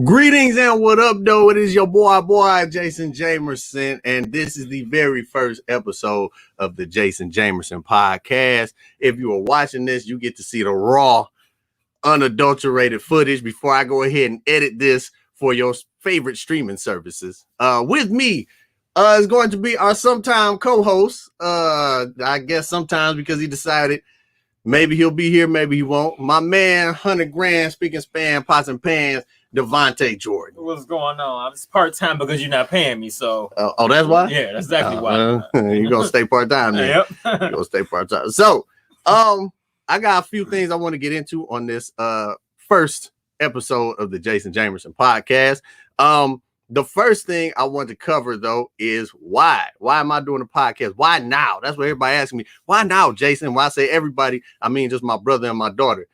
Greetings and what up, though? It is your boy, Jason Jamerson, and this is the very first episode of the Jason Jamerson podcast. If you are watching this, you get to see the raw, unadulterated footage before I go ahead and edit this for your favorite streaming services. With me is going to be our sometime co-host. I guess sometimes because he decided maybe he'll be here, maybe he won't. My man, 100 grand, speaking span, pots and pans, Devontae Jordan. What's going on? It's part-time because you're not paying me, so. Oh, that's why? Yeah, that's exactly why. You're going to stay part-time then. Yep. You're going to stay part-time. So, I got a few things I want to get into on this first episode of the Jason Jamerson podcast. The first thing I want to cover, though, is why. Why am I doing a podcast? Why now? That's what everybody asks me. Why now, Jason? Why I say everybody, I mean just my brother and my daughter.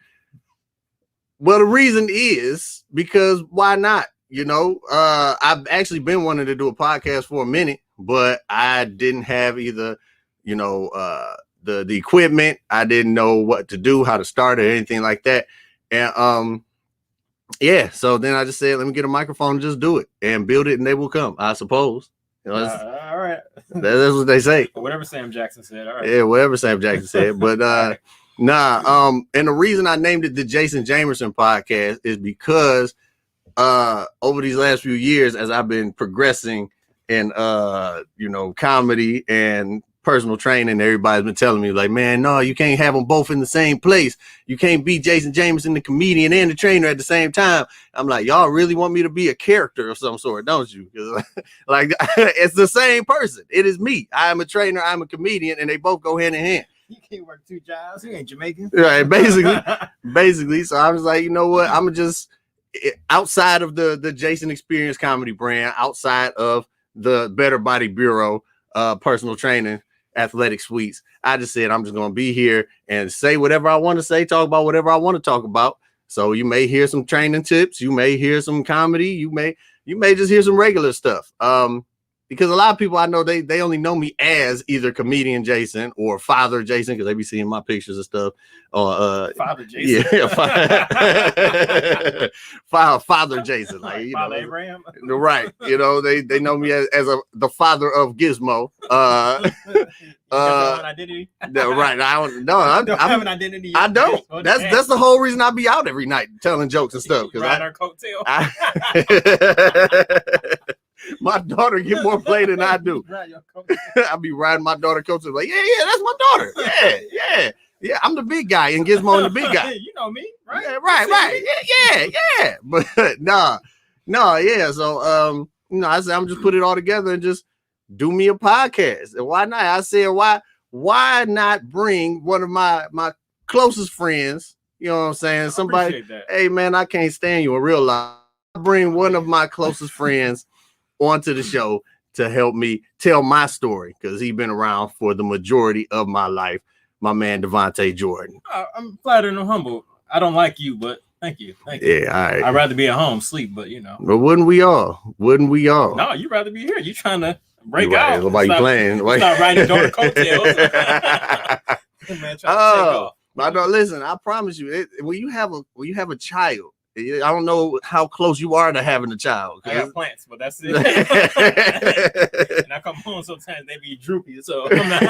Well, the reason is because why not? You know, I've actually been wanting to do a podcast for a minute, but I didn't have either, you know, the equipment. I didn't know what to do, how to start it, or anything like that. And yeah, so then I just said, let me get a microphone and just do it and build it and they will come, I suppose. You know, all right. That's what they say. Whatever Sam Jackson said. All right. Yeah, whatever Sam Jackson said. But and the reason I named it the Jason Jamerson podcast is because over these last few years, as I've been progressing in you know, comedy and personal training, everybody's been telling me, like, man, no, you can't have them both in the same place. You can't be Jason Jamerson, the comedian and the trainer at the same time. I'm like, y'all really want me to be a character of some sort, don't you? Like, it's the same person. It is me. I'm a trainer, I'm a comedian, and they both go hand in hand. You can't work two jobs. You ain't Jamaican. Right, basically. So I was like, you know what? I'm just outside of the Jason Experience comedy brand, outside of the Better Body Bureau, personal training, athletic suites. I just said I'm just gonna be here and say whatever I want to say, talk about whatever I want to talk about. So you may hear some training tips, you may hear some comedy, you may just hear some regular stuff. Because a lot of people I know, they only know me as either comedian Jason or Father Jason, because they be seeing my pictures and stuff. Or Father Jason. Yeah, Father Jason. Like, you Father know, Abraham. Right. You know, they know me as the father of Gizmo. An identity. Right. I don't have an identity. I don't. That's the whole reason I be out every night telling jokes and stuff. Ride our coattail. My daughter get more play than I do. I be riding my daughter coattail like, yeah, that's my daughter. Yeah. I'm the big guy and Gizmo and the big guy. You know me, right? Yeah, right. Yeah. But no, yeah. So you know, I said I'm just put it all together and just do me a podcast. And why not? I said, why not bring one of my closest friends? You know what I'm saying? Somebody, hey man, I can't stand you in real life. I bring one of my closest friends onto the show to help me tell my story, because he's been around for the majority of my life. My man Devontae Jordan. I'm flattered and humble. I don't like you, but thank you. Yeah, all right. I'd rather be at home, sleep, but you know. But wouldn't we all? No, you'd rather be here. You trying to break out. Why you playing? Start riding daughter coattails. Man, my daughter, listen, I promise you, when you have a child, I don't know how close you are to having a child. I got plants, but that's it. And I come home sometimes they be droopy, so I'm not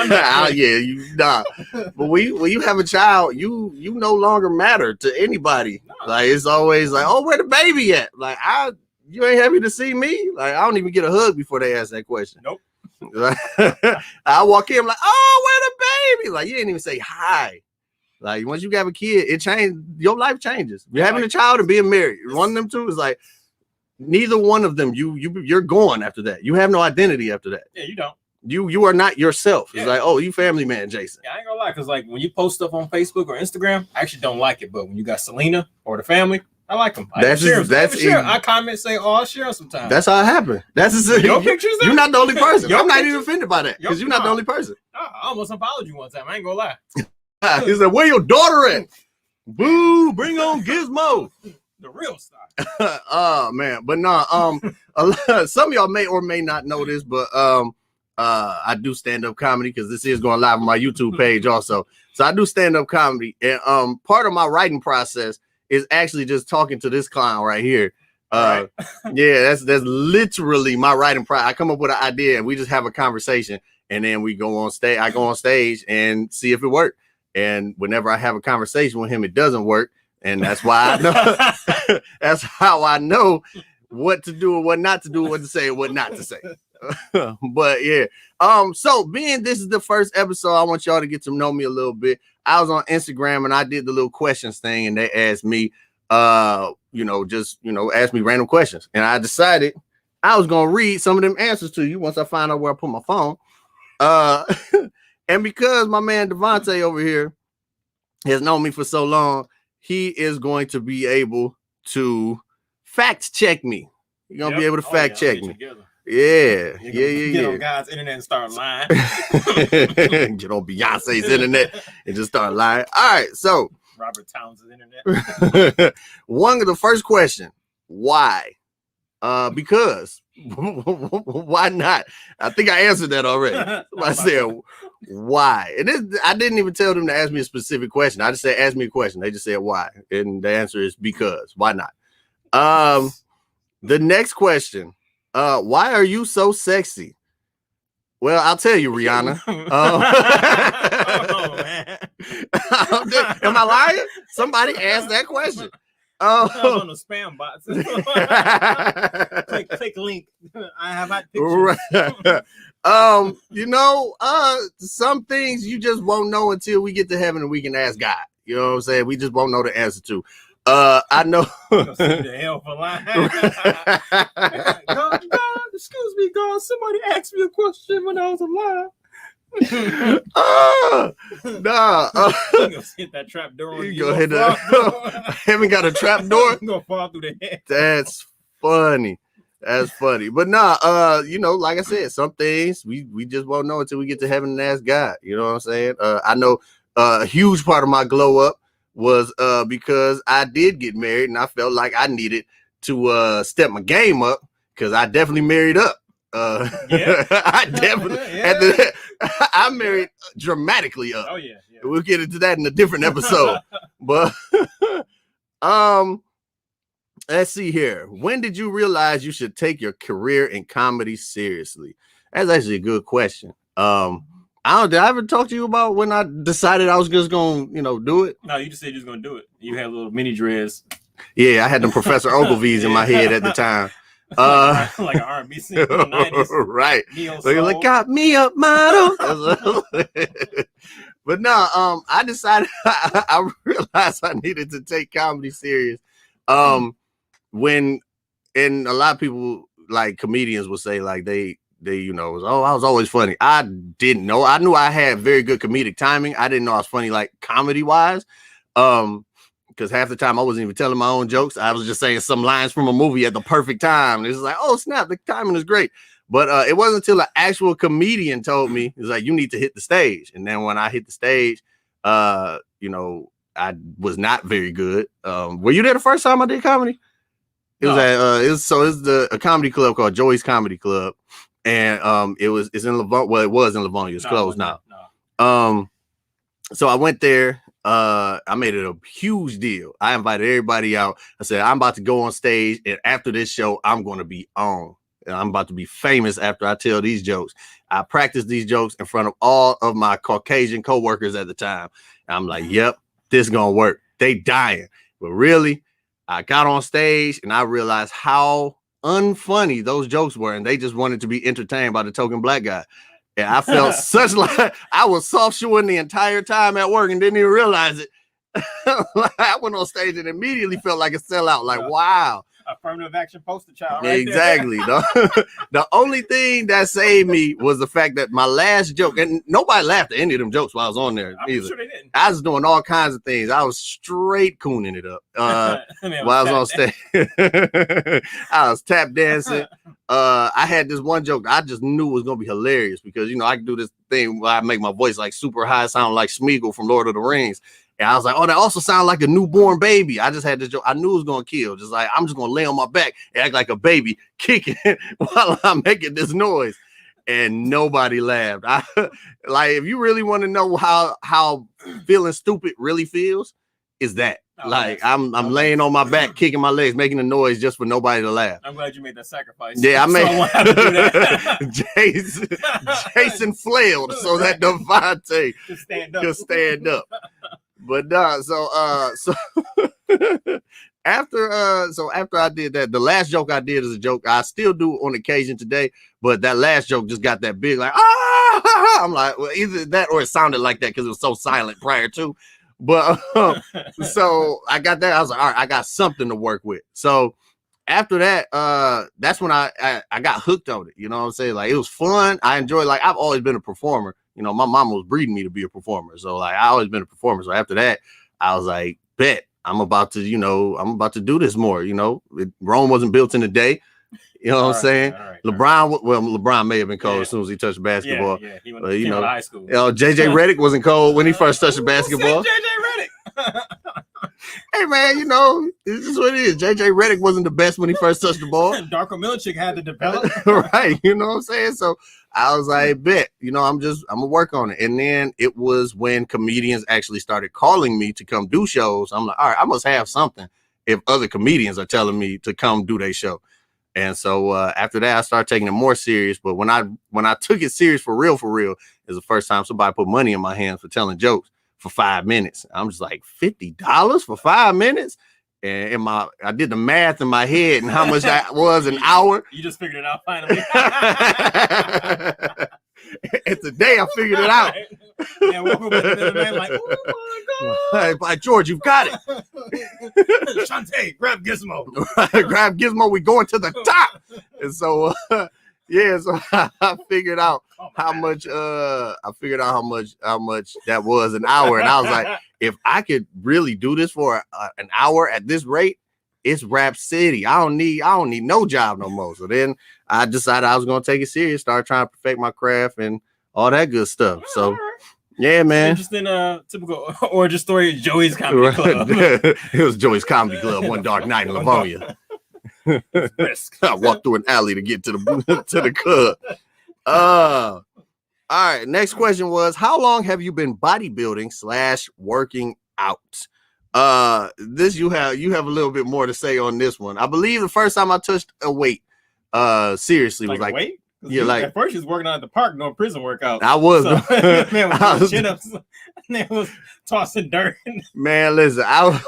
But when you have a child, you no longer matter to anybody. No. Like, it's always like, oh, where the baby at? Like, you ain't happy to see me? Like, I don't even get a hug before they ask that question. Nope. I walk in, I'm like, oh, where the baby? Like, you didn't even say hi. Like, once you have a kid, it changes. Your life changes. You're having a child and being married. One of them two is like, neither one of them. You're gone after that. You have no identity after that. Yeah, you don't. You are not yourself. It's like, oh, you family man, Jason. Yeah, I ain't gonna lie, because like when you post stuff on Facebook or Instagram, I actually don't like it. But when you got Selena or the family, I like them. I comment, say, oh, I'll share them sometimes. That's how it happened. That's your pictures. You're not the only person. I'm not even offended by that, because you're not the only person. I almost unfollowed you one time. I ain't gonna lie. He said, where your daughter at? Boo, bring on Gizmo. The real star. Oh man, but no, some of y'all may or may not know this, but I do stand-up comedy, because this is going live on my YouTube page also. So I do stand-up comedy, and part of my writing process is actually just talking to this clown right here Yeah, that's literally my writing process. I come up with an idea and we just have a conversation, and then we go on stage. I go on stage and see if it worked. And whenever I have a conversation with him, it doesn't work. And that's why I know that's how I know what to do and what not to do, what to say and what not to say. But yeah. So being this is the first episode, I want y'all to get to know me a little bit. I was on Instagram and I did the little questions thing, and they asked me ask me random questions. And I decided I was gonna read some of them answers to you once I find out where I put my phone. And because my man Devontae over here has known me for so long, he is going to be able to fact check me. You're gonna be able to fact check me. Yeah. Get on God's internet and start lying. Get on Beyonce's internet and just start lying. All right, so Robert Townsend's internet. The first question: why? Because why not? I think I answered that already. I said why, and I didn't even tell them to ask me a specific question. I just said ask me a question. They just said why, and the answer is because. Why not? The next question. Why are you so sexy? Well, I'll tell you, Rihanna. Oh, man. Am I lying? Somebody asked that question. I was on the spam box. click link. I have my pictures. Some things you just won't know until we get to heaven and we can ask God. You know what I'm saying? We just won't know the answer to. I know. Send you to hell for lying. God, excuse me, God. Somebody asked me a question when I was alive. Hit that trap door. You go hit that. Haven't got a trap door. You gonna fall through the head. That's funny. But like I said, some things we just won't know until we get to heaven and ask God. You know what I'm saying? I know a huge part of my glow up was because I did get married and I felt like I needed to step my game up because I definitely married up. I definitely I married dramatically up. Oh yeah. We'll get into that in a different episode. But let's see here. When did you realize you should take your career in comedy seriously? That's actually a good question. Did I ever talk to you about when I decided I was just gonna, do it? No, you just said you was gonna do it. You had little mini dreads. Yeah, I had them Professor Ogilvy's in my head at the time. Like an R&B singer in the 90s. Right. Like, got me up, model. But no, I decided I realized I needed to take comedy serious. And a lot of people, like comedians, will say like they I was always funny. I didn't know. I knew I had very good comedic timing. I didn't know I was funny like comedy wise. Because half the time I wasn't even telling my own jokes. I was just saying some lines from a movie at the perfect time. It was like, oh snap, the timing is great. But it wasn't until an actual comedian told me, it was like, you need to hit the stage. And then when I hit the stage, I was not very good. Were you there the first time I did comedy? It was at a comedy club called Joey's Comedy Club. And it's in Livonia. Well, it was in Livonia. It's closed now. No. So I went there. I made it a huge deal. I invited everybody out. I said, I'm about to go on stage, and after this show, I'm going to be on. And I'm about to be famous after I tell these jokes. I practiced these jokes in front of all of my Caucasian coworkers at the time. And I'm like, yep, this is going to work. They dying. But really, I got on stage and I realized how unfunny those jokes were, and they just wanted to be entertained by the token black guy. And I felt such like I was soft shoeing the entire time at work and didn't even realize it. I went on stage and immediately felt like a sellout. Like, wow. Affirmative action poster child. Right exactly. The only thing that saved me was the fact that my last joke, and nobody laughed at any of them jokes while I was on there either. Sure they didn't. I was doing all kinds of things. I was straight cooning it up while I was on stage. I was tap dancing. I had this one joke I just knew was gonna be hilarious because I can do this thing where I make my voice like super high, sound like Smeagol from Lord of the Rings. And I was like, oh, that also sounds like a newborn baby. I just had this joke. I knew it was going to kill. Just like, I'm just going to lay on my back and act like a baby kicking while I'm making this noise. And nobody laughed. Like, if you really want to know how feeling stupid really feels, is that. Like I'm laying on my back, kicking my legs, making a noise just for nobody to laugh. I'm glad you made that sacrifice. Yeah, I made. So I won't have to do that. Jason flailed so that Devontae could stand up. But so after I did that, the last joke I did is a joke I still do on occasion today, but that last joke just got that big, like I'm like, well, either that or it sounded like that because it was so silent prior to. But so I got that. I was like, all right, I got something to work with. So after that, that's when I got hooked on it. You know what I'm saying? Like, it was fun. I enjoyed, like, I've always been a performer. You know, my mom was breeding me to be a performer. So like, I always been a performer. So after that, I was like, bet I'm about to do this more. You know, Rome wasn't built in a day. You know what I'm saying? LeBron may have been cold as soon as he touched basketball. Yeah. He went to high school. JJ Redick wasn't cold when he first touched the basketball. JJ Redick. Hey man, you know, this is what it is. JJ Redick wasn't the best when he first touched the ball. Darko Milicic had to develop. Right, you know what I'm saying? So I was like, bet, you know, I'm gonna work on it. And then it was when comedians actually started calling me to come do shows. I'm like, all right, I must have something if other comedians are telling me to come do their show. And so after that, I started taking it more serious. But when I took it serious for real, is the first time somebody put money in my hands for telling jokes for 5 minutes. I'm just like, $50 for 5 minutes? And I did the math in my head and how much that was an hour. You just figured it out finally. And today I figured it out. Yeah, woke up in the man like, oh my God. Like, George, you've got it. Shantae, grab Gizmo. Grab Gizmo, we going to the top. And so so I figured out how much how much that was an hour. And I was like, if I could really do this for an hour at this rate, it's Rap City. I don't need no job no more. So then I decided I was gonna take it serious, start trying to perfect my craft and all that good stuff. So yeah, man. Interesting typical origin story of Joey's Comedy Club. It was Joey's Comedy Club one dark night in Livonia. I walked through an alley to get to the club. All right. Next question was, how long have you been bodybuilding / working out? This you have a little bit more to say on this one. I believe the first time I touched a weight, seriously, was like weight. Yeah, like at first he was working out at the park doing prison workouts. I was. So, man was doing chin-ups. Man was tossing dirt. Man, listen, I was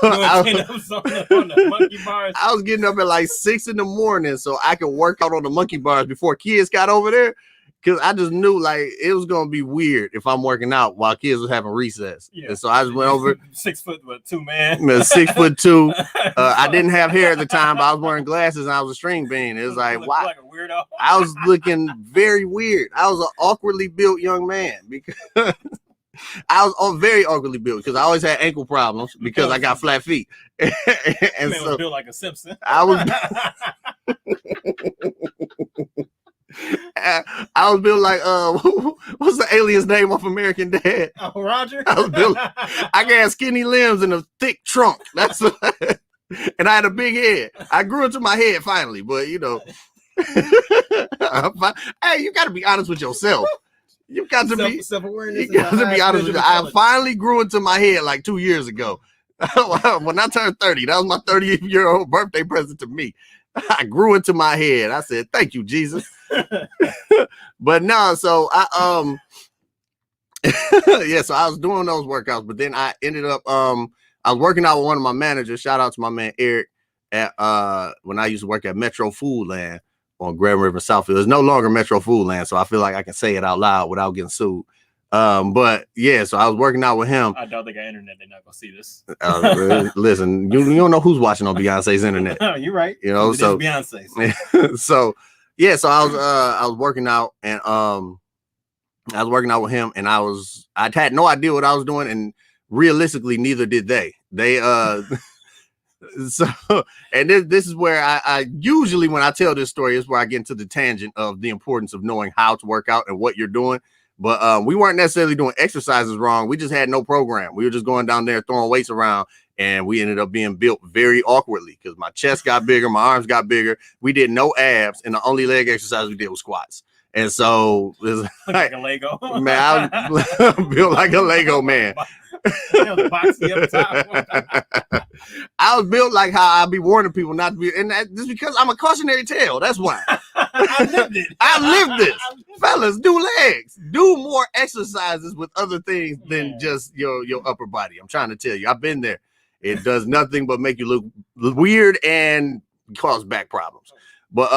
chin-ups on the monkey bars. I was getting up at like 6 a.m. so I could work out on the monkey bars before kids got over there. Because I just knew like it was gonna be weird if I'm working out while kids was having recess. Yeah. And so I just went over 6'2", man. 6'2". I didn't have hair at the time, but I was wearing glasses and I was a string bean. It was like, why? Like a weirdo. I was looking very weird. I was an awkwardly built young man because I was very awkwardly built because I always had ankle problems because I got flat feet. And man was built like a Simpson. I was. I was built like what's the alien's name off American Dad? Oh, Roger. I was built. I got skinny limbs and a thick trunk. That's and I had a big head. I grew into my head finally, but you know, hey, you got to be honest with yourself. You got to be self-awareness. You got to be honest with you. I finally grew into my head like 2 years ago. When I turned 30, that was my 30-year-old birthday present to me. I grew into my head. I said, "Thank you, Jesus." But no, so I yeah, so I was doing those workouts, but then I ended up I was working out with one of my managers. Shout out to my man Eric at when I used to work at Metro Foodland on Grand River Southfield. It's no longer Metro Foodland, so I feel like I can say it out loud without getting sued. But yeah, so I was working out with him. I doubt they got internet. They're not gonna see this. Listen, you don't know who's watching on Beyonce's internet. You're right. You know, so Beyonce. So yeah, so I was working out and I was working out with him and I had no idea what I was doing, and realistically, neither did they. They so and this is where I usually when I tell this story is where I get into the tangent of the importance of knowing how to work out and what you're doing. But we weren't necessarily doing exercises wrong. We just had no program. We were just going down there throwing weights around, and we ended up being built very awkwardly because my chest got bigger, my arms got bigger. We did no abs, and the only leg exercise we did was squats. And so it's like a Lego. Man, I'm built like a Lego man. I was built like how I be warning people not to be, and just because I'm a cautionary tale. That's why. I lived it. I lived this. Fellas, do legs. Do more exercises with other things than just your upper body. I'm trying to tell you. I've been there. It does nothing but make you look weird and cause back problems. But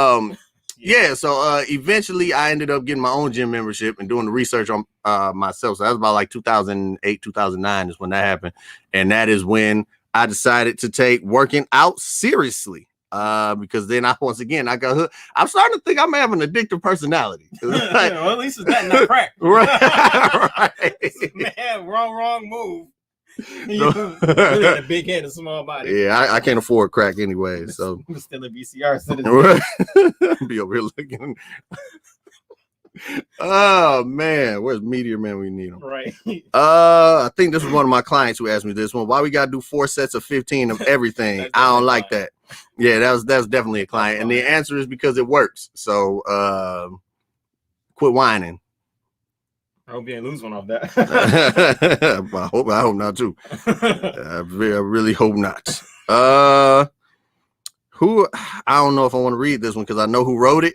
yeah, so eventually I ended up getting my own gym membership and doing the research on myself. So that was about like 2008, 2009 is when that happened. And that is when I decided to take working out seriously. Because then once again, I got hooked. I'm starting to think I may have an addictive personality. Like, well, at least it's that not crack. Right. Man, wrong move. You really had a big head and small body. Yeah, I can't afford crack anyway. So I'm still a VCR citizen. Be over here looking. Oh man, where's Meteor Man? We need him. Right. I think this was one of my clients who asked me this one. Why we gotta do 4 sets of 15 of everything? I don't like that. Yeah, that's definitely a client, and the answer is because it works. So quit whining. I hope you ain't lose one off that. I hope not too. I really hope not. Who? I don't know if I want to read this one because I know who wrote it,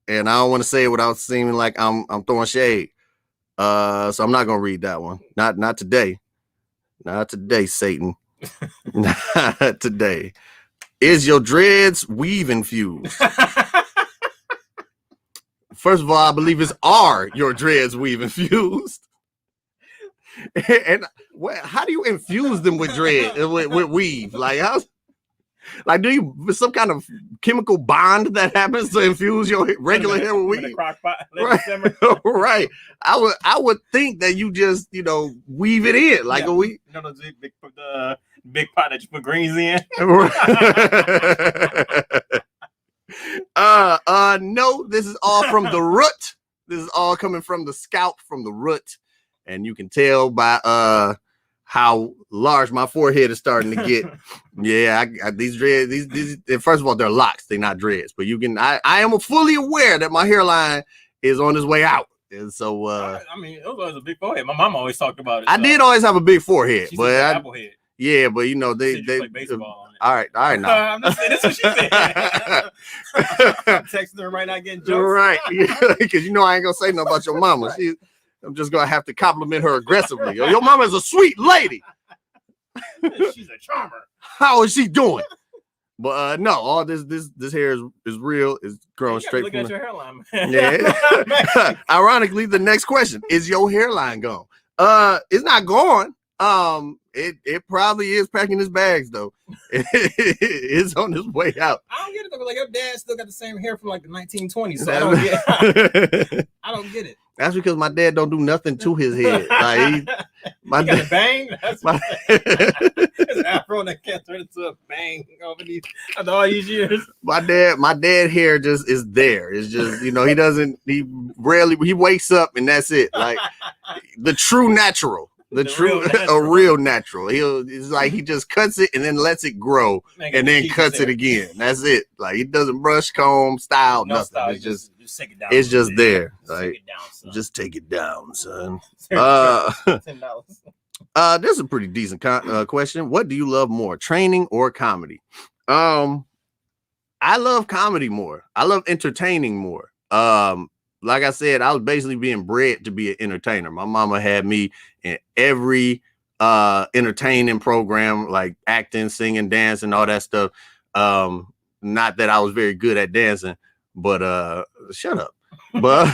and I don't want to say it without seeming like I'm throwing shade. So I'm not gonna read that one. Not today. Not today, Satan. Not today. Is your dreads weave infused? First of all, I believe it's are your dreads weave infused. And how do you infuse them with dread with weave? Like do you some kind of chemical bond that happens to infuse your regular hair with weave? Right. Right. I would think that you just weave it in like a weave. The big pot that you put greens in. No, this is all from the root. This is all coming from the scalp, from the root, and you can tell by how large my forehead is starting to get. Yeah, I these dreads. These first of all, they're locks. They're not dreads, but you can. I am fully aware that my hairline is on its way out, and so I mean, it was always a big forehead. My mom always talked about it. I did always have a big forehead, but apple head. Yeah, but they play baseball on it. All right now. I'm not saying that's what she said. I'm texting her right now getting jokes. Right, because I ain't gonna say nothing about your mama. I'm just gonna have to compliment her aggressively. Your mama is a sweet lady. She's a charmer. How is she doing? But no, all this hair is real. It's growing straight look from at your hairline, man. Yeah. Ironically, the next question is your hairline gone? It's not gone. It probably is packing his bags though. It's on his way out. I don't get it though. Like your dad still got the same hair from like the 1920s, so I don't get it. I don't get it. That's because my dad don't do nothing to his head. Like my dad got a bang. That's it's afro that can't turn into a bang over after all these years. My dad hair just is there. It's just he wakes up and that's it. Like the true natural. A real natural. It's like he just cuts it and then lets it grow and then cuts it again. That's it. Like he doesn't brush, comb, style, nothing. Style. It's just take it down. It's just there. Like just take it down, son. Just take it down, son. This is a pretty decent question. What do you love more, training or comedy? I love comedy more. I love entertaining more. Like I said, I was basically being bred to be an entertainer. My mama had me in every entertaining program, like acting, singing, dancing, all that stuff. Not that I was very good at dancing, but shut up. But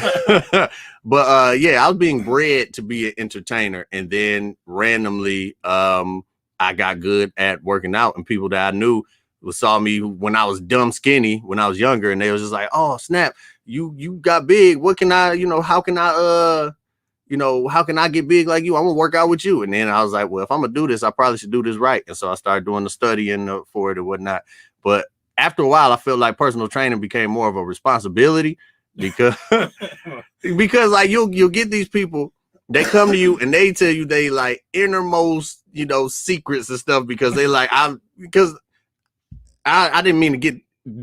yeah, I was being bred to be an entertainer, and then randomly I got good at working out, and people that I knew saw me when I was dumb skinny when I was younger, and they was just like, oh snap, you got big. What can I, how can I get big like you? I'm gonna work out with you. And then I was like, well, if I'm gonna do this, I probably should do this right. And so I started doing the studying for it and whatnot. But after a while, I felt like personal training became more of a responsibility because like you'll get these people, they come to you and they tell you they like innermost, secrets and stuff because they like I didn't mean to get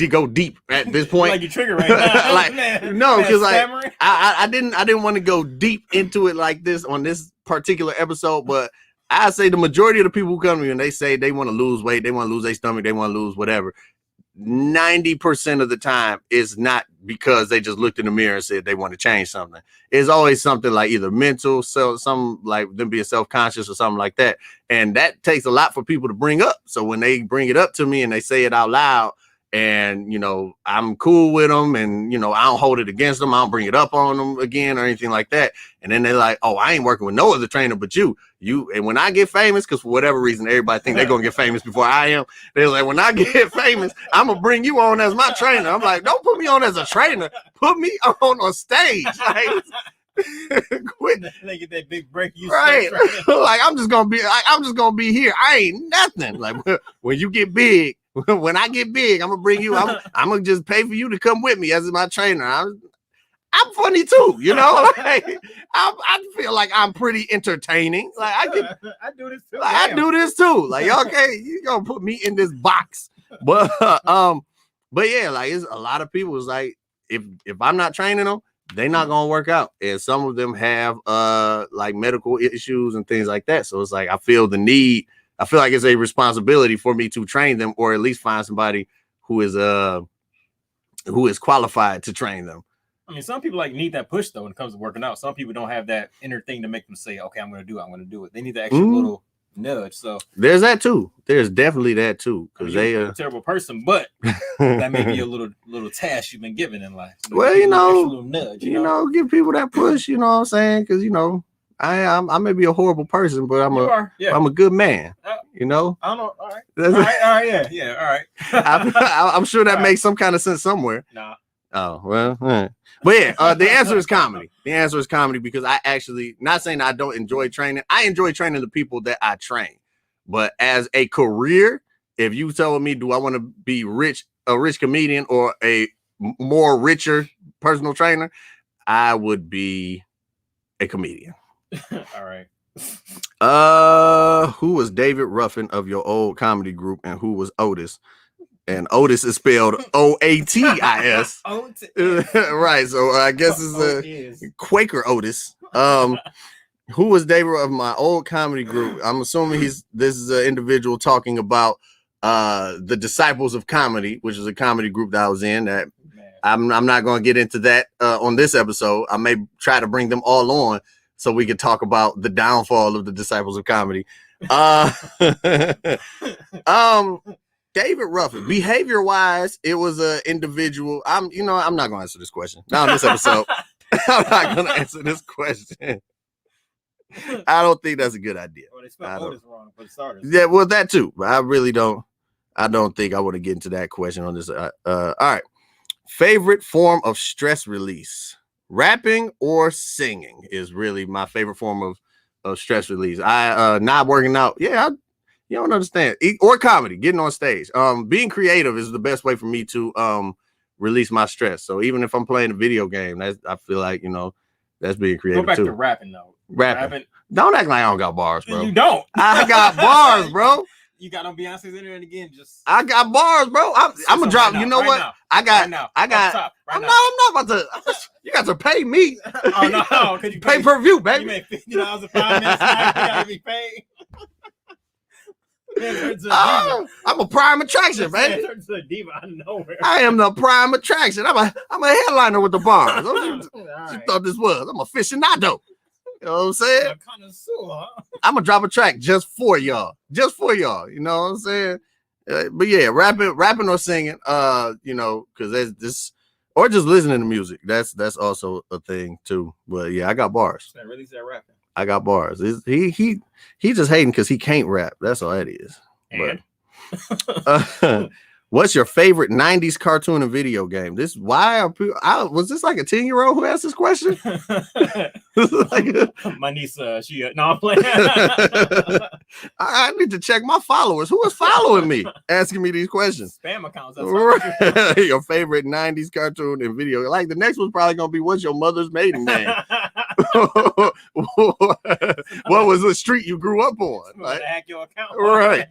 go deep at this point. Like you trigger right now. Like no, because like I didn't want to go deep into it like this on this particular episode, but I say the majority of the people who come to me and they say they want to lose weight, they want to lose their stomach, they want to lose whatever. 90% of the time is not because they just looked in the mirror and said they want to change something. It's always something like either mental, so some like them being self-conscious or something like that. And that takes a lot for people to bring up. So when they bring it up to me and they say it out loud, and, you know, I'm cool with them and, you know, I don't hold it against them. I don't bring it up on them again or anything like that. And then they're like, oh, I ain't working with no other trainer but you. And when I get famous, because for whatever reason, everybody think they're going to get famous before I am. They're like, when I get famous, I'm going to bring you on as my trainer. I'm like, don't put me on as a trainer. Put me on a stage. Like, quit. They get that big break. Right. Like, I'm just going to be here. I ain't nothing. Like, when you get big, when I get big, I'm gonna bring you. I'm gonna just pay for you to come with me as my trainer. I'm funny too, you know. Like, I feel like I'm pretty entertaining. Like I do this too. Like, I do this too. Like okay, you gonna put me in this box, but yeah, like it's a lot of people. Is like if I'm not training them, they're not gonna work out, and some of them have like medical issues and things like that. So it's like I feel the need. I feel like it's a responsibility for me to train them, or at least find somebody who is qualified to train them. I mean, some people like need that push though when it comes to working out. Some people don't have that inner thing to make them say, "Okay, I'm going to do it." They need the extra little nudge. So there's that too. There's definitely that too, because you're a terrible person, but that may be a little task you've been given in life. So well, you know, little nudge, you know, give people that push. You know what I'm saying? Because you know. I may be a horrible person, but I'm a good man. You know. I don't know. All right. Yeah. All right. I'm sure that makes some kind of sense somewhere. Nah. Oh well. But yeah, the answer is comedy. The answer is comedy because I actually not saying I don't enjoy training. I enjoy training the people that I train. But as a career, if you tell me, do I want to be a rich comedian or a more richer personal trainer, I would be a comedian. All right. Who was David Ruffin of your old comedy group, and who was Otis? And Otis is spelled Oatis. Right. So I guess it's a Quaker Otis. Who was David of my old comedy group? I'm assuming this is an individual talking about the Disciples of Comedy, which is a comedy group that I was in. That I'm not going to get into that on this episode. I may try to bring them all on, so we could talk about the downfall of the Disciples of Comedy. David Ruffin, behavior-wise, it was an individual. I'm not going to answer this question. Not on this episode. I'm not going to answer this question. I don't think that's a good idea. Well, they spelled Otis wrong for the starters. Yeah, well, that too. But I really don't. I don't think I want to get into that question on this. All right. Favorite form of stress release. Rapping or singing is really my favorite form of stress release. Not working out. Yeah, you don't understand. Or comedy, getting on stage. Being creative is the best way for me to release my stress. So even if I'm playing a video game, I feel like, that's being creative. Go back too. to rapping though. Rapping. Don't act like I don't got bars, bro. You don't. I got bars, bro. You got on Beyonce's internet again. I got bars, bro. I'm gonna drop. You know what? I got. I'm not about to. You got to pay me. Oh no! Could you pay per view, baby? You make $50 a 5 minutes. You gotta be paid. I'm a prime attraction, baby. A diva out of nowhere. I am the prime attraction. I'm a headliner with the bars. You thought this was? I'm a aficionado. You know what I'm saying? I'm gonna drop a track just for y'all. You know what I'm saying? But yeah, rapping or singing. Because there's this, or just listening to music. That's also a thing too. But yeah, I got bars. Really said rapping. I got bars. He just hating because he can't rap. That's all that is. And? But, what's your favorite 90s cartoon and video game? Was this like a 10-year-old who asked this question? My niece, I'm playing. I need to check my followers. Who is following me asking me these questions? Spam accounts. Your favorite 90s cartoon and video. Like the next one's probably gonna be, what's your mother's maiden name? What was the street you grew up on? Like, hack your account. Right.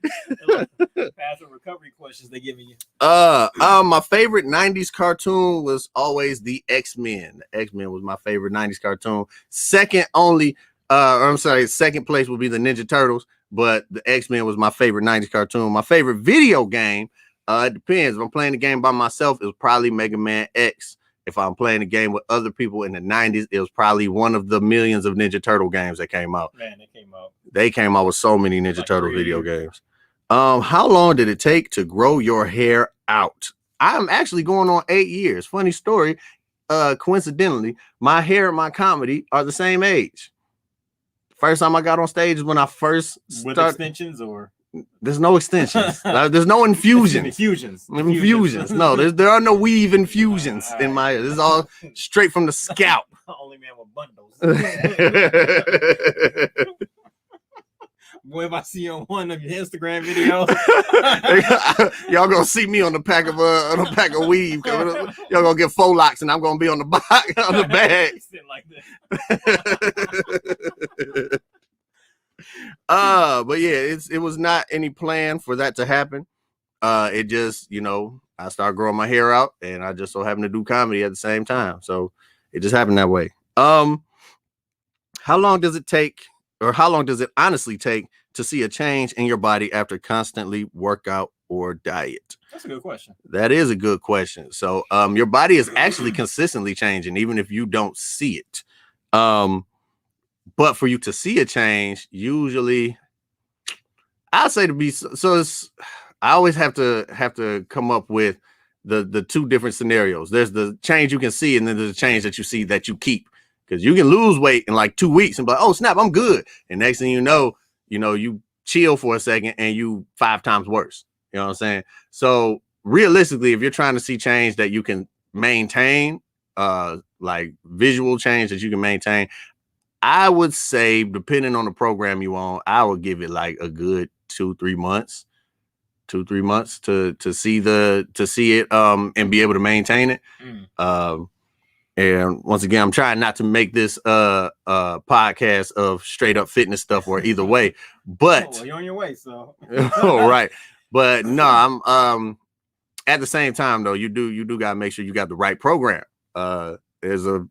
Pass and recovery questions they giving you. My favorite 90s cartoon was always the X-Men. The X-Men was my favorite 90s cartoon. Second place would be the Ninja Turtles, but the X-Men was my favorite 90s cartoon. My favorite video game, it depends. If I'm playing the game by myself, it was probably Mega Man X. If I'm playing a game with other people in the 90s, it was probably one of the millions of Ninja Turtle games that came out. Man, they came out. They came out with so many Ninja Turtle video games. How long did it take to grow your hair out? I'm actually going on 8 years. Funny story. Coincidentally, my hair and my comedy are the same age. First time I got on stage is when I first started. With extensions or? There's no extensions. There's no infusions. Infusions. No, there are no weave infusions in my hair. This is all straight from the scalp. Only man with bundles. Boy, if I see you on one of your Instagram videos, y'all gonna see me on the pack of weave. Y'all gonna get 4 locks, and I'm gonna be on the bag. Like that. But yeah, it was not any plan for that to happen. It just, I started growing my hair out, and I just so happened to do comedy at the same time. So it just happened that way. How long does it honestly take to see a change in your body after constantly workout or diet? That's a good question. That is a good question. So your body is actually consistently changing, even if you don't see it. But for you to see a change, usually I'd say I always have to come up with the 2 different scenarios. There's the change you can see, and then there's the change that you see that you keep. Because you can lose weight in like 2 weeks and be like, oh snap, I'm good. And next thing you know, you chill for a second and you 5 times worse. You know what I'm saying? So realistically, if you're trying to see change that you can maintain, like visual change that you can maintain, I would say, depending on the program you on, I would give it like a good 2-3 months. 2-3 months to see it and be able to maintain it. And once again, I'm trying not to make this podcast of straight up fitness stuff or either way, but you're on your way, so right. But no, I'm at the same time though, you do gotta make sure you got the right program. There's a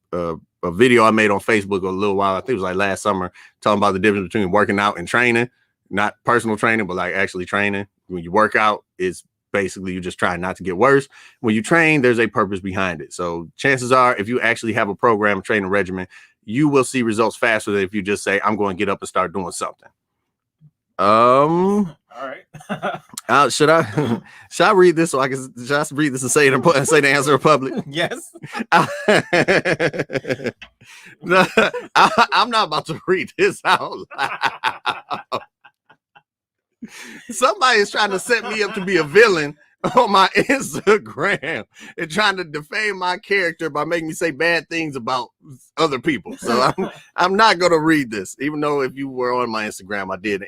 video I made on Facebook a little while, I think it was like last summer, talking about the difference between working out and training, not personal training, but like actually training. When you work out, it's basically you just try not to get worse. When you train, there's a purpose behind it. So chances are, if you actually have a program, training regimen, you will see results faster than if you just say, I'm going to get up and start doing something. All right. Should I read this so I can just read this and say the answer in public? Yes. No, I'm not about to read this out loud. Somebody is trying to set me up to be a villain on my Instagram and trying to defame my character by making me say bad things about other people. So I'm not going to read this, even though if you were on my Instagram, I did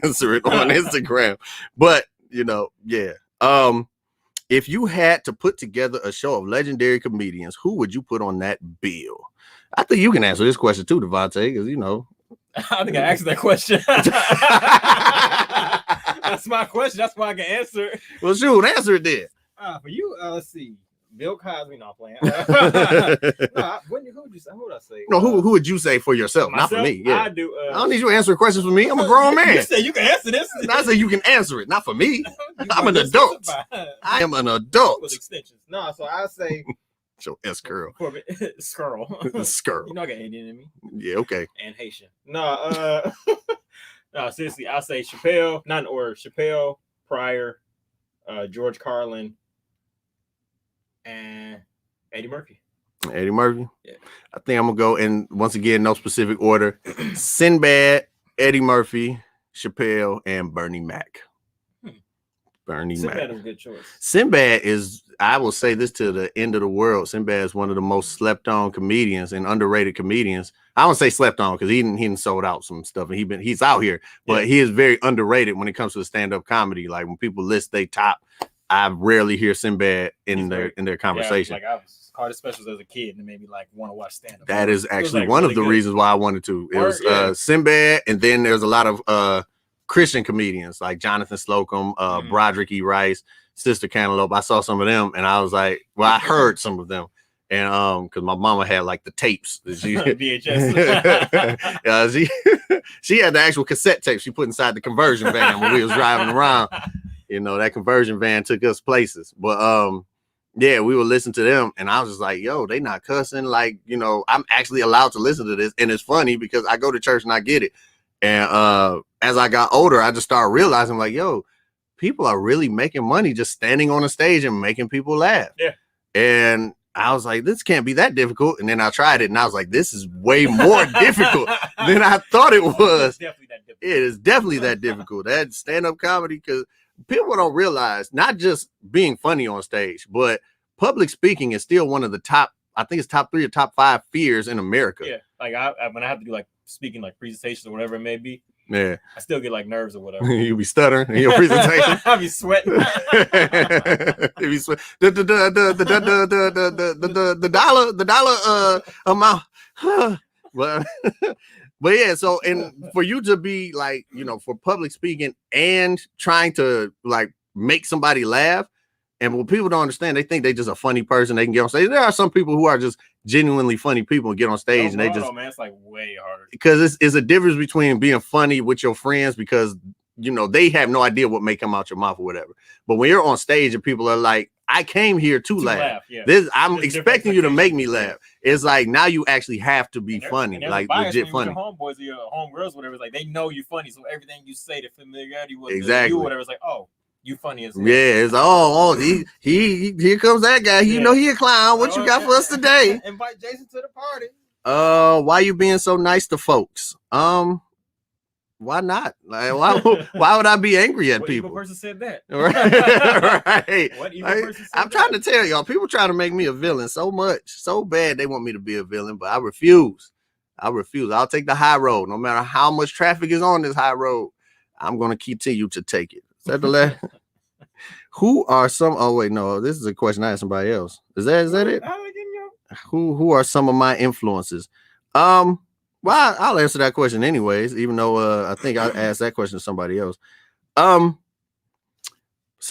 answer it on Instagram. But, yeah. If you had to put together a show of legendary comedians, who would you put on that bill? I think you can answer this question too, Devontae, because, I think I asked that question. That's my question. That's why I can answer it. Well, shoot, answer it then. For you, let's see. Bill Cosby, not playing. Who would you say? Who would I say? No, who would you say for yourself? Myself? Not for me. Yeah. I do. I don't need you to answer questions for me. I'm a grown man. You say you can answer this. I say you can answer it, not for me. I'm an adult. I am an adult. With extensions. No, so I say. Show S curl. Skirl. Skirl. You know I got Indian in me. Yeah, okay. And Haitian. No, seriously, I'll say Chappelle, not in order. Chappelle, Pryor, George Carlin, and Eddie Murphy. Eddie Murphy? Yeah. I think I'm going to go in, once again, no specific order. Sinbad, Eddie Murphy, Chappelle, and Bernie Mac. Sinbad is a good choice. Sinbad is, I will say this to the end of the world, Sinbad is one of the most slept on comedians and underrated comedians. I don't say slept on because he sold out some stuff and he's out here, but he is very underrated when it comes to stand-up comedy. Like when people list they top, I rarely hear Sinbad in their conversation. Yeah, like I was caught specials as a kid and it made me like want to watch stand-up. That is actually one of the reasons why I wanted to. It was Sinbad, and then there's a lot of Christian comedians like Jonathan Slocum, Broderick E. Rice, Sister Cantaloupe. I saw some of them, and I was like, well, I heard some of them, and because my mama had like the tapes. She, VHS. She had the actual cassette tape she put inside the conversion van when we was driving around. You know, that conversion van took us places, but yeah, we would listen to them, and I was just like, yo, they not cussing. Like, you know, I'm actually allowed to listen to this, and it's funny because I go to church and I get it. And as I got older, I just started realizing, like, yo, people are really making money just standing on a stage and making people laugh. Yeah. And I was like, this can't be that difficult. And then I tried it, and I was like, this is way more difficult than I thought it was. It is definitely that difficult. That stand-up comedy, because people don't realize not just being funny on stage, but public speaking is still one of the top, I think it's top 3 or top 5 fears in America. Yeah, like when I have to do like speaking, like presentations or whatever it may be. Yeah, I still get like nerves or whatever. You be stuttering in your presentation. I be sweating. You be sweating. The dollar amount. But yeah, so, and for you to be like, you know, for public speaking and trying to like make somebody laugh, and what people don't understand, they think they just a funny person. They can get on stage. There are some people who are just genuinely funny people and get on stage, and they just, man, it's like way harder. Because it's a difference between being funny with your friends, because, you know, they have no idea what may come out your mouth or whatever. But when you're on stage and people are like, I came here to laugh. Yeah. I'm expecting you to make me laugh. It's like, now you actually have to be funny, like legit funny. Your homeboys or your homegirls, whatever, it's like they know you're funny, so everything you say, the familiarity with exactly you, whatever, it's like, oh, you funny as hell. Yeah, it's he here comes that guy. You know he a clown. What you got for us today? Invite Jason to the party. Why you being so nice to folks? Why not? Like, why would I be angry at people? What evil person said that? Right. What evil person said I'm trying to tell y'all, people trying to make me a villain so much, so bad they want me to be a villain, but I refuse. I'll take the high road. No matter how much traffic is on this high road, I'm gonna continue to take it. Is that the last? Who are some? Oh wait, no. This is a question I asked somebody else. Is that it? Who are some of my influences? Well, I'll answer that question anyways, even though I think I asked that question to somebody else. Some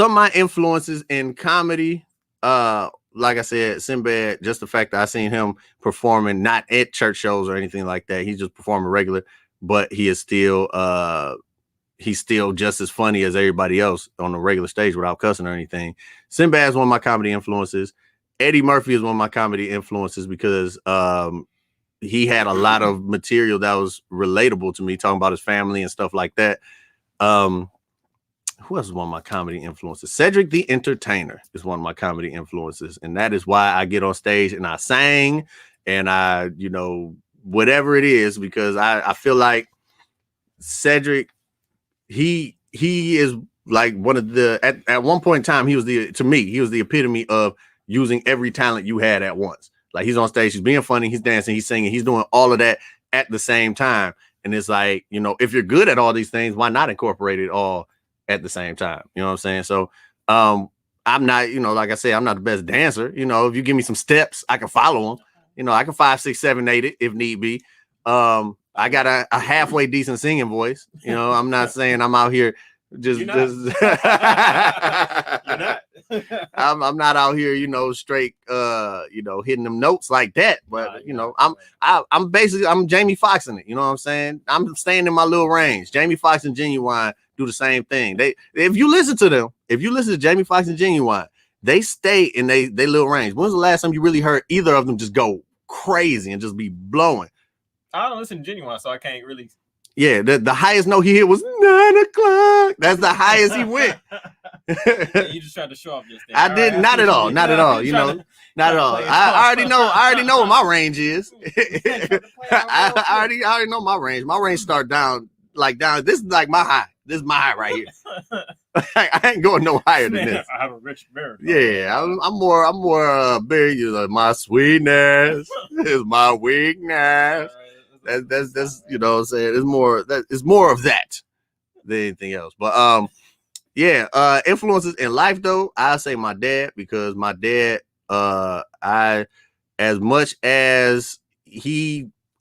of my influences in comedy, like I said, Sinbad, just the fact that I seen him performing, not at church shows or anything like that. He's just performing regular, but he is still he's still just as funny as everybody else on the regular stage without cussing or anything. Sinbad is one of my comedy influences. Eddie Murphy is one of my comedy influences because he had a lot of material that was relatable to me, talking about his family and stuff like that. Who else is one of my comedy influences? Cedric the Entertainer is one of my comedy influences. And that is why I get on stage and I sang and I, you know, whatever it is, because I feel like Cedric, he is like one of the, at one point in time, he was the epitome of using every talent you had at once. Like, he's on stage, he's being funny, he's dancing, he's singing, he's doing all of that at the same time. And it's like, you know, if you're good at all these things, why not incorporate it all at the same time? You know what I'm saying? So I'm not, you know, like I said, I'm not the best dancer. You know, if you give me some steps, I can follow them. You know, I can 5, 6, 7, 8 it if need be. I got a halfway decent singing voice. You know, I'm not saying I'm out here just You're not. I'm not out here, you know, straight you know, hitting them notes like that. But you know, I'm basically Jamie Foxx in it. You know what I'm saying? I'm staying in my little range. Jamie Foxx and Genuine do the same thing. If you listen to Jamie Foxx and Genuine, they stay in they little range. When was the last time you really heard either of them just go crazy and just be blowing? I don't listen to Genuine, so I can't really. Yeah, the highest note he hit was 9 o'clock. That's the highest he went. You just tried to show off this thing. I did not at all. Not at all. You know, not at all. I already know what my range is. I already know my range. My range start down. This is like my high. This is my high right here. I ain't going no higher than this. I have a rich miracle. Yeah, I'm more big. You know, my sweetness is my weakness. That's you know what I'm saying. It's more of that than anything else. But Yeah. Influences in life though, I say my dad, because my dad, as much as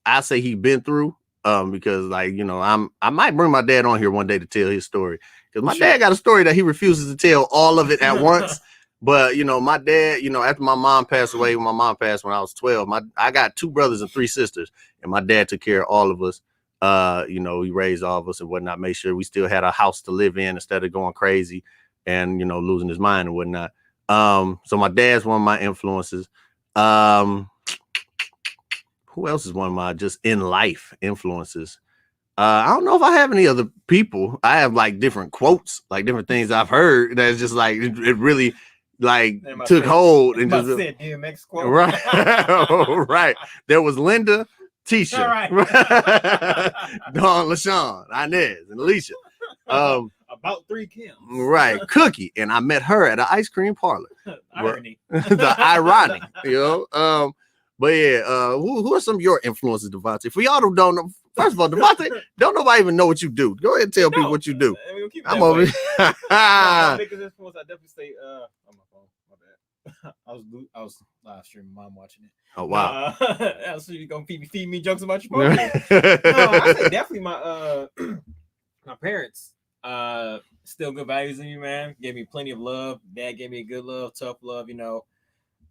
I say he been through, because like, you know, I might bring my dad on here one day to tell his story, because my dad got a story that he refuses to tell all of it at once. But you know, my dad, you know, after my mom passed away, my mom passed when I was 12. I got 2 brothers and 3 sisters, and my dad took care of all of us. You know, he raised all of us and whatnot, made sure we still had a house to live in instead of going crazy and, you know, losing his mind and whatnot. So my dad's one of my influences. Who else is one of my just in life influences? I don't know if I have any other people. I have like different quotes, like different things I've heard that's just like it really like took hold and just said DMX quote. Right. Right. There was Linda, Tisha, right. Dawn, LaShawn, Inez, and Alicia. About 3 Kims. Right. Cookie. And I met her at an ice cream parlor. Irony. The ironic, you know. But yeah, who are some of your influences, Devontae? For y'all who don't know, first of all, Devontae, don't nobody even know what you do. Go ahead and tell people what you do. I'm over here. My biggest influence, I definitely say, on my phone. My bad. I was live streaming, mom watching it. Oh wow! So you gonna feed me jokes about your phone? No, I say definitely my my parents. Still good values in me, man. Gave me plenty of love. Dad gave me good love, tough love. You know,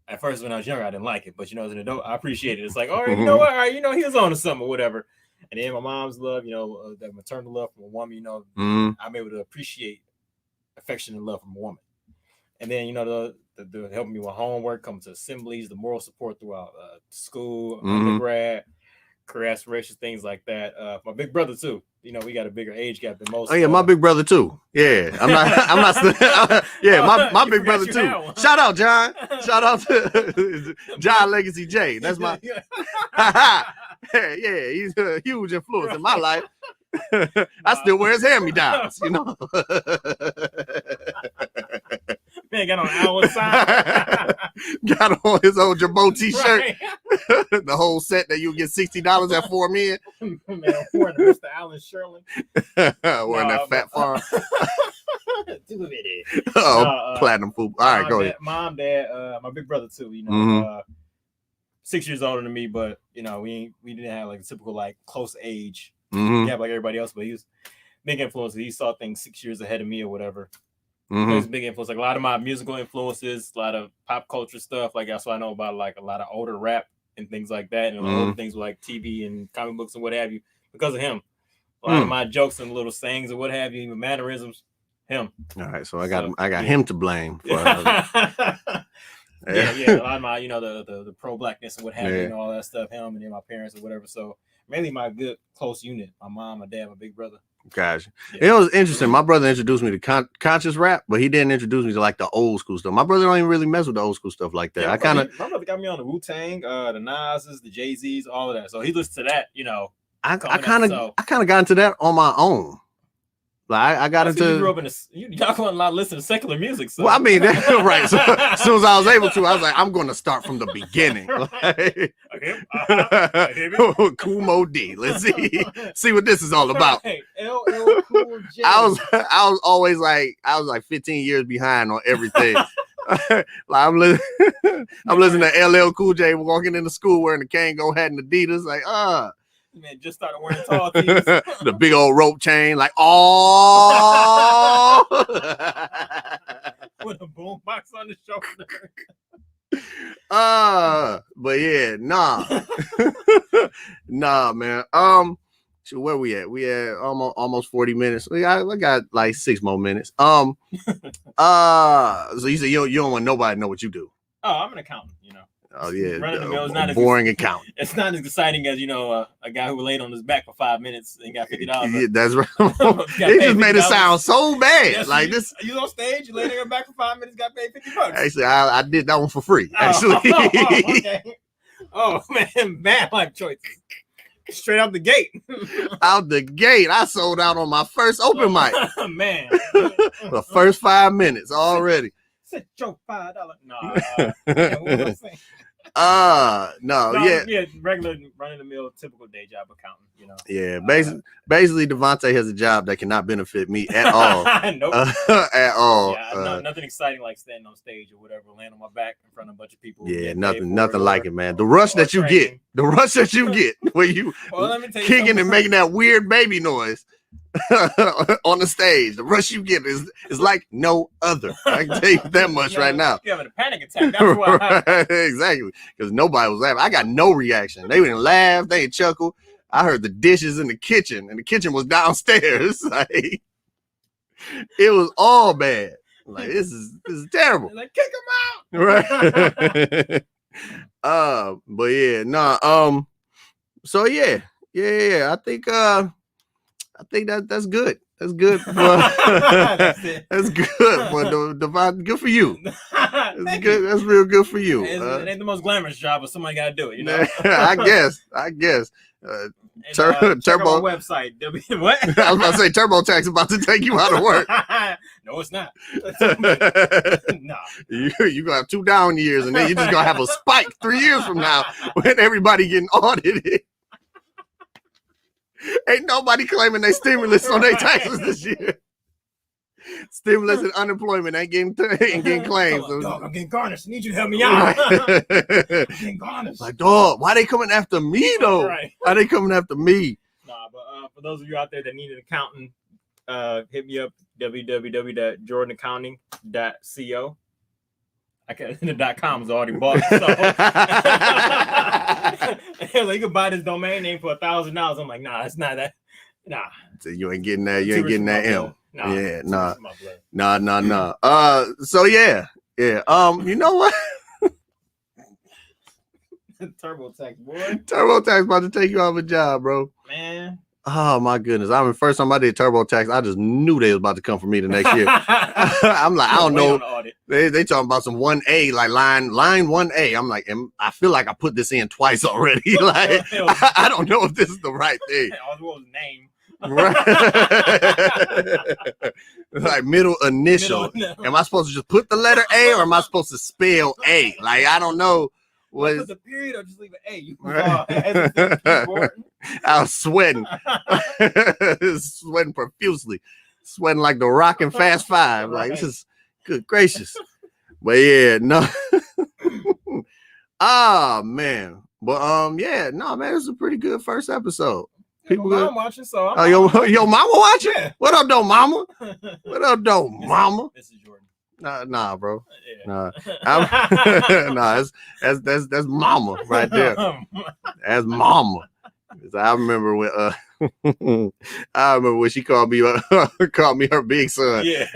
at first when I was younger, I didn't like it, but you know, as an adult, I appreciate it. It's like, all right, you know what? All right, you know, he was on to something or whatever. And then my mom's love, you know, that maternal love from a woman. You know, I'm able to appreciate affection and love from a woman. And then, you know, the helping me with homework, coming to assemblies, the moral support throughout school, undergrad, career aspirations, things like that. My big brother too. You know, we got a bigger age gap than most. Oh yeah, my big brother too. Yeah, I'm not. Yeah, my big brother too. Shout out John. Shout out to John Legacy J. That's my. Yeah, he's a huge influence in my life. I still wear his hand-me-downs, you know. Man, got on Allen side. Got on his old Jabot t-shirt. Right. The whole set that you get $60 at 4 Men. Man, wearing the Mr. Allen Sherlin. Wearing that fat farm. Platinum food. All right, go ahead. Mom, dad, my big brother too, you know. 6 years older than me, but you know, we didn't have like a typical like close age gap like everybody else, but he was big influence. He saw things 6 years ahead of me or whatever. He was a big influence. Like a lot of my musical influences, a lot of pop culture stuff. Like that's what I know about, like a lot of older rap and things like that, and older things like TV and comic books and what have you, because of him. A lot of my jokes and little sayings or what have you, even mannerisms, him. All right, so I got him to blame for Yeah, a lot of my, you know, the pro-blackness and what have you, and all that stuff, him and then my parents or whatever. So mainly my good close unit, my mom, my dad, my big brother. Gotcha. Yeah. It was interesting. My brother introduced me to conscious rap, but he didn't introduce me to like the old school stuff. My brother don't even really mess with the old school stuff like that. Yeah, my brother got me on the Wu-Tang, the Nas's, the Jay-Z's, all of that. So he listens to that, you know. I kind of got into that on my own. Like I got into. You grew up in y'all going to listen to secular music. So. Well, I mean, right. So as soon as I was able to, I was like, I'm going to start from the beginning. Like, Kumo D. Let's see what this is all about. LL Cool J. I was always like 15 years behind on everything. Like I'm listening to LL Cool J walking into school wearing the Kango hat and Adidas, like Man, just started wearing tall tees. The big old rope chain, like oh, with a boom box on the shoulder. But yeah, nah, man. So where we at? We at almost 40 minutes. I got like 6 more minutes. So you say you don't want nobody to know what you do. Oh, I'm an accountant, you know. Oh yeah, running the mill is not boring account. It's not as exciting as, you know, a guy who laid on his back for 5 minutes and got $50. Yeah, that's right. It just made it sound so bad. Yes, like this, you on stage, you laid on your back for 5 minutes, got paid $50. Actually, I did that one for free. Actually, okay. Oh man, bad life choices. Straight out the gate. Out the gate, I sold out on my first open mic. Man, the first 5 minutes already. Set your $5. No, what was I saying? No, yeah. Yeah, regular running the mill, typical day job accounting, you know. Yeah, basically Devontae has a job that cannot benefit me at all. Nope. At all. Yeah, nothing exciting like standing on stage or whatever, laying on my back in front of a bunch of people. Yeah, nothing like it, man. The rush that you get, where you kicking and making that weird baby noise on the stage. The rush you get is like no other. I can tell you that much right now. You're having a panic attack. That's why. Exactly, because nobody was laughing. I got no reaction. They didn't laugh. They didn't chuckle. I heard the dishes in the kitchen, and the kitchen was downstairs. Like, it was all bad. Like, this is terrible. Like, kick him out. Right. But yeah, nah. So yeah. I think that's good. That's good. That's good. But good for you. That's good. That's real good for you. It ain't the most glamorous job, but somebody got to do it. You know. I guess. Check out Turbo my website. What? I was about to say TurboTax about to take you out of work. No, it's not. Nah. You're gonna have 2 down years, and then you're just gonna have a spike 3 years from now when everybody getting audited. Ain't nobody claiming they stimulus on their taxes this year. Stimulus and unemployment ain't getting claims. Dog, I'm getting garnished. I need you to help me out. I'm getting garnished. Like, dog, why they coming after me though? Right. Why they coming after me? Nah, but for those of you out there that need an accountant, hit me up, www.jordanaccounting.co. The .com is already bought. So like, you can buy this domain name for $1,000. I'm like, nah, it's not that. Nah. So you ain't getting that. You ain't getting that M. Nah, yeah, nah. So yeah. You know what? TurboTax, boy. TurboTax about to take you off a job, bro. Man. Oh my goodness! I mean, first time I did TurboTax, I just knew they was about to come for me the next year. I'm like, I don't know. They talking about some 1A, like line 1A. I'm like, I feel like I put this in twice already. Like, I don't know if this is the right thing. All name. Right. Like middle initial. Am I supposed to just put the letter A, or am I supposed to spell A? Like, I don't know. Put the period or just leave an A. I was sweating. Sweating profusely. Sweating like the Rock and Fast Five. Like, this is good gracious. But yeah, no. Man. But yeah, no, man, it's a pretty good first episode. People I'm watching, so I'm yo mama watching? Yeah. What up, though, mama? What up, though, mama? This is Jordan. Nah, bro. Yeah. Nah, that's mama right there. That's mama. I remember when she called me her big son. Yeah.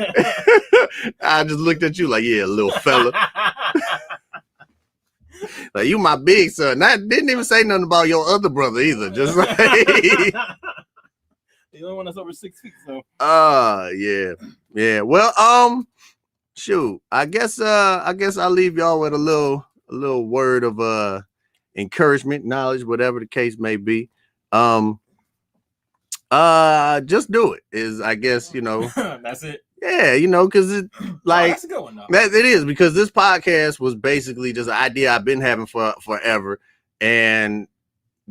I just looked at you like, yeah, little fella. Like, you my big son. I didn't even say nothing about your other brother either. Just like the only one that's over 6 feet. So. Yeah. Well, shoot. I guess I'll leave y'all with a little word of encouragement, knowledge, whatever the case may be. Just do it. Is, I guess, that's it. Yeah, because it that's a good one, though. It is, because this podcast was basically just an idea I've been having for forever. And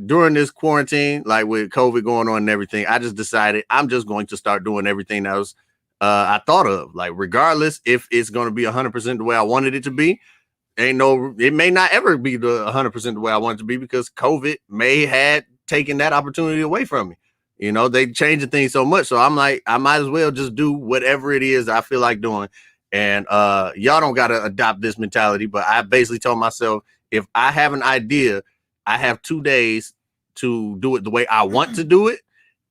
during this quarantine, like with COVID going on and everything, I just decided I'm just going to start doing everything that was I thought of, like, regardless if it's going to be 100% the way I wanted it to be. It may not ever be the 100% the way I want it to be, because COVID may have taken that opportunity away from me. They changing things so much. So I'm like, I might as well just do whatever it is I feel like doing. And y'all don't got to adopt this mentality, but I basically told myself, if I have an idea, I have 2 days to do it the way I want to do it.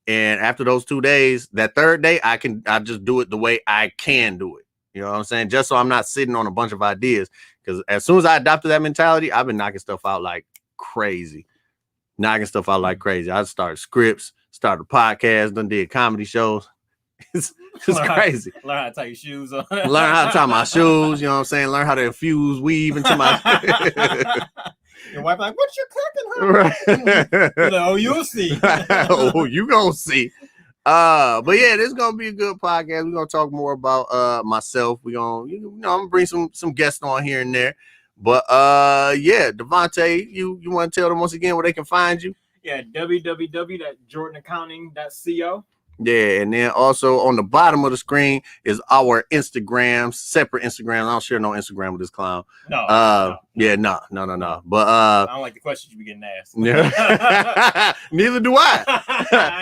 And after those 2 days, that third day, I just do it the way I can do it. You know what I'm saying? Just so I'm not sitting on a bunch of ideas. Because as soon as I adopted that mentality, I've been knocking stuff out like crazy. I started scripts, started a podcast, done did comedy shows. It's crazy. Learn how to tie your shoes on. Learn how to tie my shoes, you know what I'm saying? Learn how to infuse weave into my... Your wife like, what you cooking, huh? Right. Like, oh, you'll see. Oh, you gonna see. But yeah, this is gonna be a good podcast. We're gonna talk more about myself. We're gonna, I'm gonna bring some guests on here and there. But yeah, Devontae, you want to tell them once again where they can find you? Yeah, www.jordanaccounting.co. Yeah, and then also on the bottom of the screen is our Instagrams, separate Instagrams. I don't share no Instagram with this clown. No. Yeah, no. But I don't like the questions you be getting asked. Yeah. Neither do I.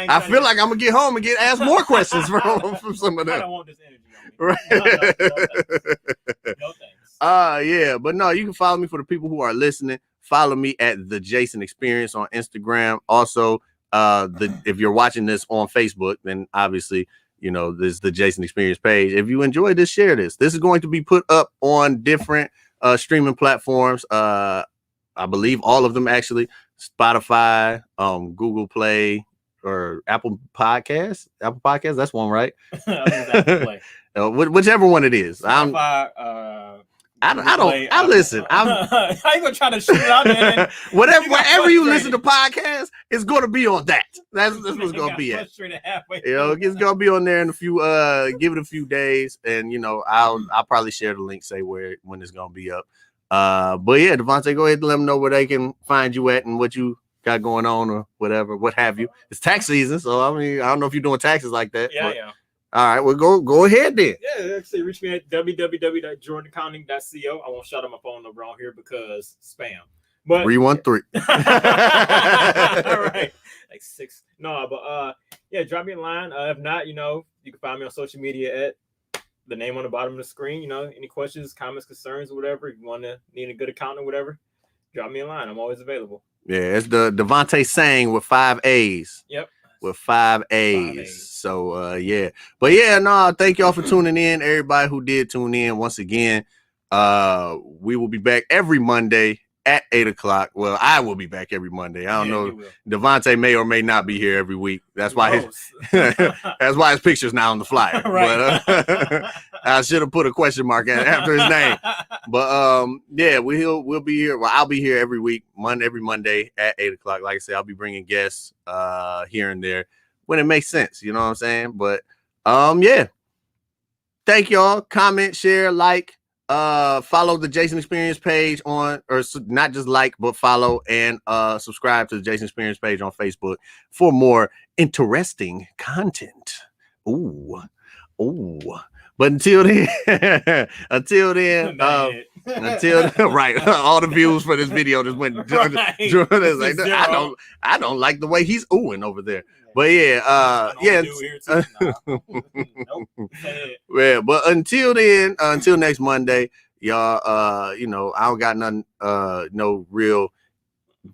I feel like I'm gonna get home and get asked more questions from some of them. I don't want this energy on me. Right. No thanks. Yeah, but no, you can follow me. For the people who are listening, follow me at the Jason Experience on Instagram. Also, if you're watching this on Facebook, then obviously, you know, this is the Jason Experience page. If you enjoyed this, share this. This is going to be put up on different streaming platforms. I believe all of them, actually. Spotify, Google Play, or Apple Podcasts. Apple Podcasts, that's one, right? Apple Play. Whichever one it is. Spotify, I listen. How you gonna try to shoot it out there? Wherever you listen to podcasts, it's gonna be on that. That's what's gonna be at. You know, it's gonna be on there in a few. Give it a few days, and you know, I'll probably share the link, say when it's gonna be up. But yeah, Devontae, go ahead and let them know where they can find you at and what you got going on or whatever, what have you. It's tax season, so I mean, I don't know if you're doing taxes like that. Yeah, yeah. All right, well, go ahead then. Yeah, actually, reach me at www.jordanaccounting.co. I won't shout out my phone number on here because spam. But 313. All right, like 6. No, but yeah, drop me a line. If not, you know, you can find me on social media at the name on the bottom of the screen. You know, any questions, comments, concerns, or whatever. If you need a good accountant or whatever, drop me a line. I'm always available. Yeah, it's the Devontae Sang with 5 A's. Yep. With 5 A's. So yeah. But yeah, no, thank y'all for tuning in. Everybody who did tune in once again. We will be back every Monday at 8:00. Well, I will be back every Monday. I don't know. Devontae may or may not be here every week. That's why that's why his picture's not on the flyer. Right. But I should have put a question mark after his name. But yeah, we'll be here. Well, I'll be here every week, every Monday at 8:00. Like I said, I'll be bringing guests here and there when it makes sense. You know what I'm saying? But yeah. Thank y'all. Comment, share, like. Follow the Jason Experience page on, or not just like, but follow and subscribe to the Jason Experience page on Facebook for more interesting content. Ooh. But until then, right, all the views for this video just went. Right. I don't like the way he's oohing over there. But yeah, yeah. But until then, until next Monday, y'all. You know, I don't got nothing, no real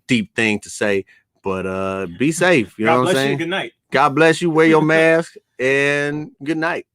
deep thing to say. But be safe. You know what I'm saying? Good night. God bless you. Wear your mask and good night.